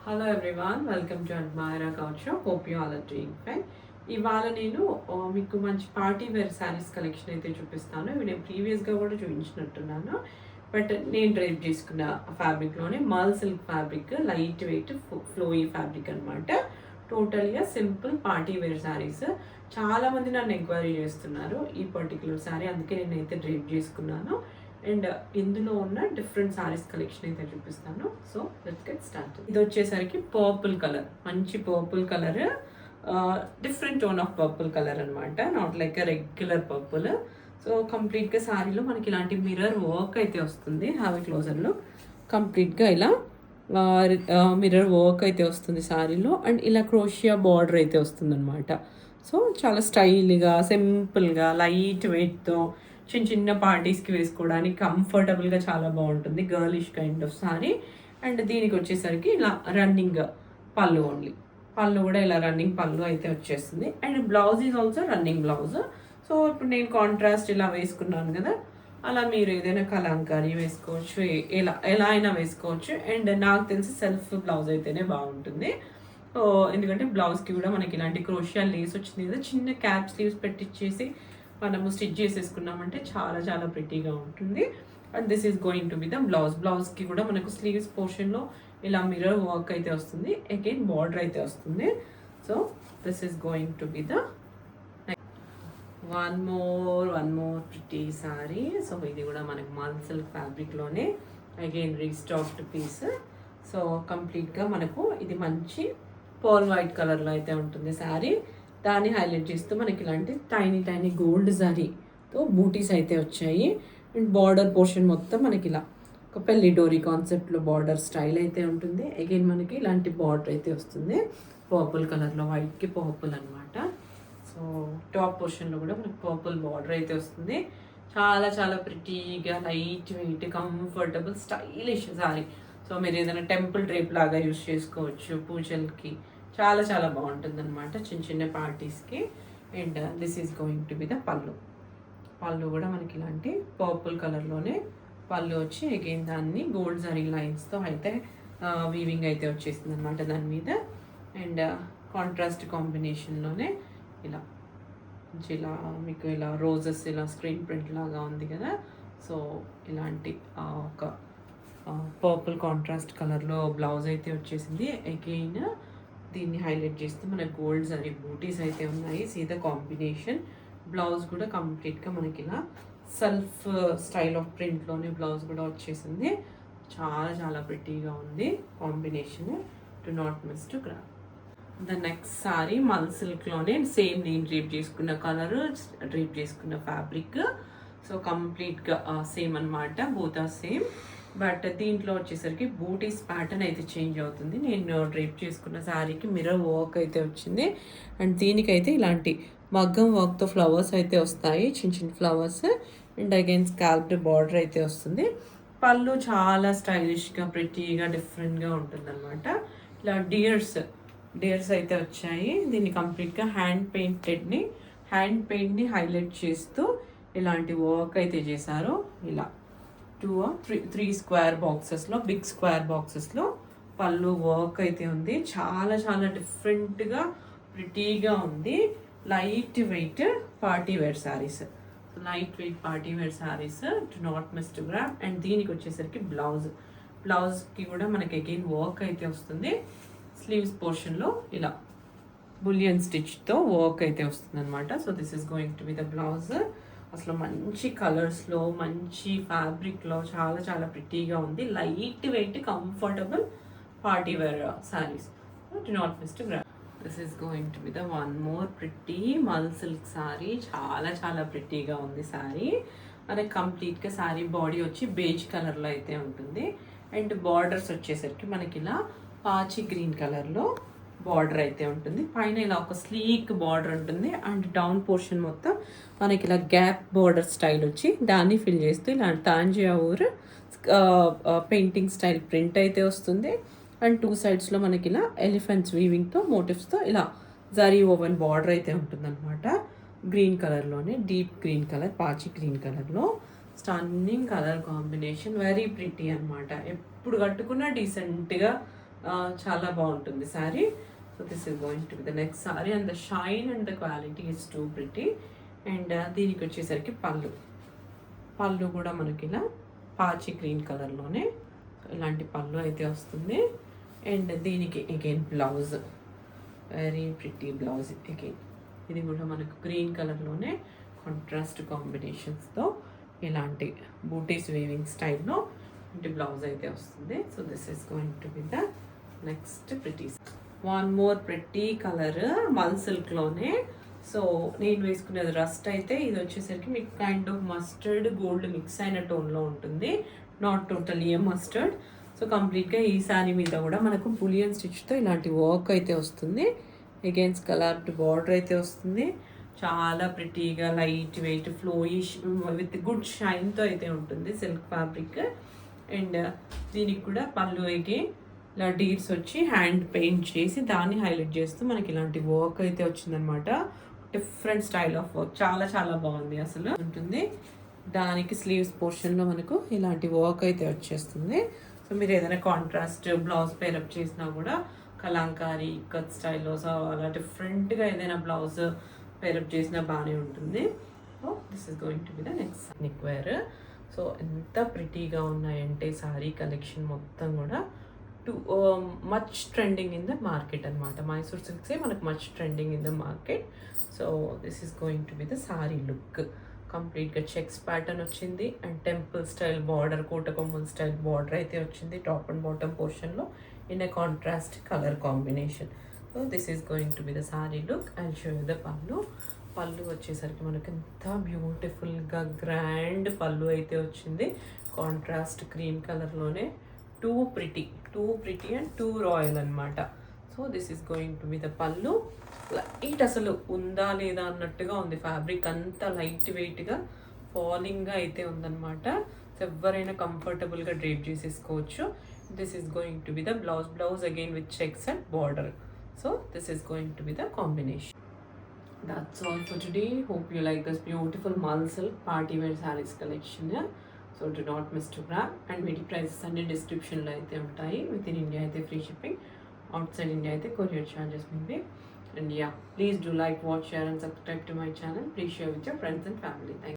Hello everyone, welcome to Admyra couch shop. Hope you all are doing fine. ఇవాళ నేను మీకు మంచి party wear saris collection అయితే చూపిస్తాను. ఇవి నేను ప్రీవియస్గా కూడా చూపించినట్టున్నాను. బట్ నేను డ్రైప్ చేసుకున్న ఫ్యాబ్రిక్లోనే మల్ silk fabric, light weight flowy fabric అనమాట. టోటల్గా సింపుల్ పార్టీ వేర్ శారీస్. చాలామంది నన్ను ఎంక్వైరీ చేస్తున్నారు ఈ పర్టికులర్ శారీ, అందుకే నేనైతే డ్రైప్ చేసుకున్నాను. అండ్ ఇందులో ఉన్న డిఫరెంట్ సారీస్ కలెక్షన్ అయితే చూపిస్తాను. So let's get start. ఇది వచ్చేసరికి పర్పుల్ కలర్, మంచి purple colour, different tone of purple colour అనమాట, not like a regular purple. So కంప్లీట్గా శారీలో మనకి ఇలాంటి మిర్రర్ వర్క్ అయితే వస్తుంది. Have a closer look. కంప్లీట్గా ఇలా మిర్రర్ వర్క్ అయితే వస్తుంది శారీలో. అండ్ ఇలా క్రోషియా బార్డర్ అయితే వస్తుంది అనమాట. సో చాలా స్టైల్గా, సింపుల్గా, లైట్ వెయిట్తో చిన్న చిన్న పార్టీస్కి వేసుకోవడానికి కంఫర్టబుల్గా చాలా బాగుంటుంది. Girlish kind of sorry. And దీనికి వచ్చేసరికి ఇలా రన్నింగ్ పళ్ళు, ఓన్లీ పళ్ళు కూడా ఇలా రన్నింగ్ పళ్ళు అయితే వచ్చేస్తుంది. And blouse is also running blouse. So ఇప్పుడు నేను కాంట్రాస్ట్ ఇలా వేసుకున్నాను కదా, అలా మీరు ఏదైనా కలంకారీ వేసుకోవచ్చు, ఎలా అయినా వేసుకోవచ్చు. అండ్ నాకు తెలిసి సెల్ఫ్ బ్లౌజ్ అయితేనే బాగుంటుంది. ఎందుకంటే బ్లౌజ్కి కూడా మనకి ఇలాంటి క్రోషియా లేస్ వచ్చింది కదా, చిన్న క్యాప్ స్లీవ్స్ పెట్టించేసి మనము స్టిచ్ చేసేసుకున్నామంటే చాలా చాలా ప్రిటీగా ఉంటుంది. And this is going to be the blouse. బ్లౌజ్కి కూడా మనకు స్లీవ్స్ పోర్షన్లో ఇలా మిర్రర్ వర్క్ అయితే వస్తుంది, అగైన్ బార్డర్ అయితే వస్తుంది. So this is going to be the one more pretty sari. So ఇది కూడా మనకు మల్ సిల్క్ ఫ్యాబ్రిక్లోనే అగైన్ రీస్టాక్డ్ పీస్. సో కంప్లీట్గా మనకు ఇది మంచి పర్ల్ వైట్ కలర్లో అయితే ఉంటుంది శారీ. దాన్ని హైలైట్ చేస్తూ మనకి ఇలాంటి టైనీ గోల్డ్ జరీతో బూటీస్ అయితే వచ్చాయి. అండ్ బార్డర్ పోర్షన్ మొత్తం మనకి ఇలా ఒక పెళ్లి డోరీ కాన్సెప్ట్లో బార్డర్ స్టైల్ అయితే ఉంటుంది. అగైన్ మనకి ఇలాంటి బార్డర్ అయితే వస్తుంది పర్పుల్ కలర్లో, వైట్కి పర్పుల్ అనమాట. సో టాప్ పోర్షన్లో కూడా మనకి పర్పుల్ బార్డర్ అయితే వస్తుంది. చాలా చాలా ప్రిటీగా, light weight, comfortable, stylish sari. So మీరు ఏదైనా టెంపుల్ డ్రేప్ లాగా యూస్ చేసుకోవచ్చు పూజలకి. చాలా చాలా బాగుంటుంది అనమాట చిన్న చిన్న పార్టీస్కి. And this is going to be the పళ్ళు. పళ్ళు కూడా మనకి ఇలాంటి పర్పుల్ కలర్లోనే పళ్ళు వచ్చి అగైన్ దాన్ని గోల్డ్ జరీ లైన్స్తో అయితే వీవింగ్ అయితే వచ్చేసింది అనమాట దాని మీద. అండ్ కాంట్రాస్ట్ కాంబినేషన్లోనే ఇలా మీకు ఇలా రోజెస్ ఇలా స్క్రీన్ ప్రింట్ లాగా ఉంది కదా. సో ఇలాంటి ఒక పర్పుల్ కాంట్రాస్ట్ కలర్లో బ్లౌజ్ అయితే వచ్చేసింది. అగైన్ దీన్ని హైలైట్ చేస్తూ మనకు గోల్డ్ జరీ బూటీస్ అయితే ఉన్నాయి. See the combination. బ్లౌజ్ కూడా కంప్లీట్గా మనకి ఇలా సెల్ఫ్ స్టైల్ ఆఫ్ ప్రింట్లోనే బ్లౌజ్ కూడా వచ్చేసింది. చాలా చాలా ప్రిటీగా ఉంది combination. To not miss to grab. The next sorry మల్ సిల్క్లోనే సేమ్ నేను డ్రీప్ చేసుకున్న కలర్, డ్రీప్ చేసుకున్న ఫ్యాబ్రిక్. సో కంప్లీట్గా సేమ్ అనమాట, బోత్ ఆర్ సేమ్. బట్ దీంట్లో వచ్చేసరికి బూటీస్ ప్యాటర్న్ అయితే చేంజ్ అవుతుంది. నేను డ్రైప్ చేసుకున్న శారీకి మిర్రర్ వర్క్ అయితే వచ్చింది. అండ్ దీనికైతే ఇలాంటి మగ్గం వర్క్తో ఫ్లవర్స్ అయితే వస్తాయి, చిన్న చిన్న ఫ్లవర్స్. అండ్ అగైన్ స్కాల్ప్డ్ బార్డర్ అయితే వస్తుంది. పళ్ళు చాలా స్టైలిష్గా, ప్రిటీగా, డిఫరెంట్గా ఉంటుంది అనమాట. ఇలా డియర్స్ అయితే వచ్చాయి. దీన్ని కంప్లీట్గా హ్యాండ్ పెయింట్ని హైలైట్ చేస్తూ ఇలాంటి వర్క్ అయితే చేశారు. ఇలా 2 or 3 స్క్వేర్ బాక్సెస్లో, బిగ్ స్క్వేర్ బాక్సెస్లో పళ్ళు వర్క్ అయితే ఉంది. చాలా చాలా డిఫరెంట్గా, ప్రిటీగా ఉంది. Light weight party wear saris, light weight party wear saris. To not miss to grab. And దీనికి వచ్చేసరికి బ్లౌజ్కి కూడా మనకి అగైన్ వర్క్ అయితే వస్తుంది. స్లీవ్స్ పోర్షన్లో ఇలా బులియన్ స్టిచ్తో వర్క్ అయితే వస్తుంది అనమాట. So this is going to be the blouse. అసలు మంచి కలర్స్లో, మంచి ఫ్యాబ్రిక్లో చాలా చాలా ప్రిటీగా ఉంది. Light weight, comfortable party wear saris. Do not miss to grab. This is going to be the one more pretty mul silk sari. చాలా చాలా ప్రిటీగా ఉంది శారీ. మనకి కంప్లీట్గా శారీ బాడీ వచ్చి బేజ్ కలర్లో అయితే ఉంటుంది. అండ్ బార్డర్స్ వచ్చేసరికి మనకి ఇలా పాచి గ్రీన్ కలర్లో బార్డర్ అయితే ఉంటుంది. పైన ఇలా ఒక స్లీక్ బార్డర్ ఉంటుంది. అండ్ డౌన్ పోర్షన్ మొత్తం మనకి ఇలా గ్యాప్ బార్డర్ స్టైల్ వచ్చి దాన్ని ఫిల్ చేస్తూ ఇలా తాంజావూర్ పెయింటింగ్ స్టైల్ ప్రింట్ అయితే వస్తుంది. అండ్ 2 సైడ్స్లో మనకి ఇలా ఎలిఫెంట్స్ వీవింగ్తో మోటివ్స్తో ఇలా జరీ ఓవెన్ బార్డర్ అయితే ఉంటుంది అనమాట. గ్రీన్ కలర్లోనే, డీప్ గ్రీన్ కలర్, పాచి గ్రీన్ కలర్లో stunning colour combination, very pretty అనమాట. ఎప్పుడు కట్టుకున్నా డీసెంట్గా చాలా బాగుంటుంది sari. So this is going to be the next sari and the shine and the quality is two pretty. And దీనికి వచ్చేసరికి పళ్ళు కూడా మనకి ఇలా పాచి గ్రీన్ కలర్లోనే ఇలాంటి పళ్ళు అయితే వస్తుంది. అండ్ దీనికి again blouse, very pretty blouse again. ఇది కూడా మనకు గ్రీన్ కలర్లోనే కాంట్రాస్ట్ కాంబినేషన్స్తో ఇలాంటి బూటీస్ వీవింగ్ స్టైల్లో ఇలాంటి బ్లౌజ్ అయితే వస్తుంది. So this is going to be the next pretty. One more pretty colour మల్ సిల్క్లోనే. సో నేను వేసుకునేది రస్ట్ అయితే, ఇది వచ్చేసరికి మీకు kind of mustard gold mix అయిన టోన్లో ఉంటుంది, not totally A mustard. So కంప్లీట్గా ఈ శారీ మీద కూడా మనకు బులియన్ స్టిచ్తో ఇలాంటి వర్క్ అయితే వస్తుంది. అగైన్స్ కలర్డ్ బార్డర్ అయితే వస్తుంది. చాలా ప్రిటీగా లైట్ వెయిట్ ఫ్లోయిష్ విత్ గుడ్ షైన్తో అయితే ఉంటుంది సిల్క్ ఫ్యాబ్రిక్. అండ్ దీనికి కూడా పళ్ళు అగైన్ ఇలా డీర్స్ వచ్చి హ్యాండ్ పెయింట్ చేసి దాన్ని హైలైట్ చేస్తూ మనకి ఇలాంటి వర్క్ అయితే వచ్చిందనమాట. డిఫరెంట్ స్టైల్ ఆఫ్ వర్క్, చాలా చాలా బాగుంది అసలు ఉంటుంది. దానికి స్లీవ్స్ పోర్షన్లో మనకు ఇలాంటి వర్క్ అయితే వచ్చేస్తుంది. సో మీరు ఏదైనా కాంట్రాస్ట్ బ్లౌజ్ పేరప్ చేసినా కూడా కలంకారీ కట్ స్టైల్లో సో అలా డిఫరెంట్గా ఏదైనా బ్లౌజ్ పేరప్ చేసినా బాగానే ఉంటుంది. So this is going to be the next neck wear. So ఎంత ప్రిటీగా ఉన్నాయంటే సారీ కలెక్షన్ మొత్తం కూడా much trending in the market అనమాట. మైసూర్ సిల్క్సే మనకు much trending in the market. So this is going to be the sari look. కంప్లీట్గా చెక్స్ ప్యాటర్న్ వచ్చింది అండ్ టెంపుల్ స్టైల్ బార్డర్, కోటకొమ్మల్ స్టైల్ బార్డర్ అయితే వచ్చింది టాప్ అండ్ బాటమ్ పోర్షన్లో in a contrast colour combination. So this is going to be the sari look. And show the pallu వచ్చేసరికి మనకు ఎంత బ్యూటిఫుల్గా గ్రాండ్ పళ్ళు అయితే వచ్చింది. కాంట్రాస్ట్ క్రీమ్ కలర్లోనే too pretty and too royal అనమాట. So this is going to be the pallu. Light అసలు ఉందా లేదా అన్నట్టుగా ఉంది, ఫ్యాబ్రిక్ అంతా లైట్ వెయిట్గా ఫాలింగ్గా అయితే ఉందన్నమాట. సో ఎవరైనా కంఫర్టబుల్గా డ్రేప్ చేసేసుకోవచ్చు. This is going to be the blouse again with checks and border. So this is going to be the combination. That's all for today. Hope you like this beautiful Mal silk party wear sarees collection. Yeah? So do not miss to grab. And వీటి prices అన్ని డిస్క్రిప్షన్లో అయితే ఉంటాయి. Within India అయితే free shipping, outside India అయితే courier charges maybe. And yeah, please do like, watch, share and subscribe to my channel. Please share with your friends and family. Thank you.